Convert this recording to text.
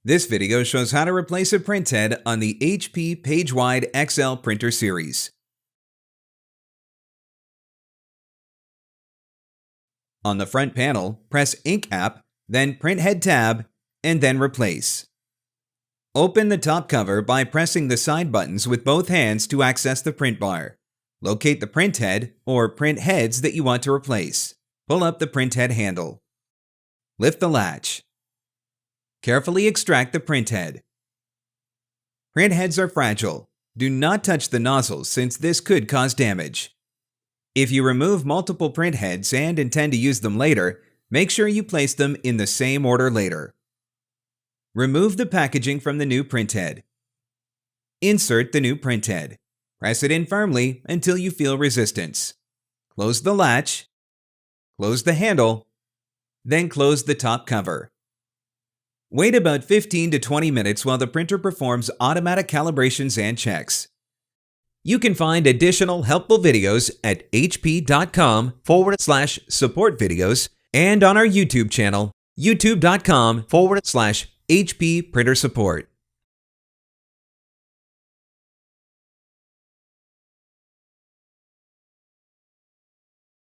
This video shows how to replace a printhead on the HP PageWide XL printer series. On the front panel, press Ink app, then Printhead tab, and then Replace. Open the top cover by pressing the side buttons with both hands to access the print bar. Locate the printhead or print heads that you want to replace. Pull up the printhead handle. Lift the latch. Carefully extract the printhead. Printheads are fragile. Do not touch the nozzles since this could cause damage. If you remove multiple printheads and intend to use them later, make sure you place them in the same order later. Remove the packaging from the new printhead. Insert the new printhead. Press it in firmly until you feel resistance. Close the latch. Close the handle. Then close the top cover. Wait about 15 to 20 minutes while the printer performs automatic calibrations and checks. You can find additional helpful videos at hp.com/support videos and on our YouTube channel, youtube.com/HP printer support.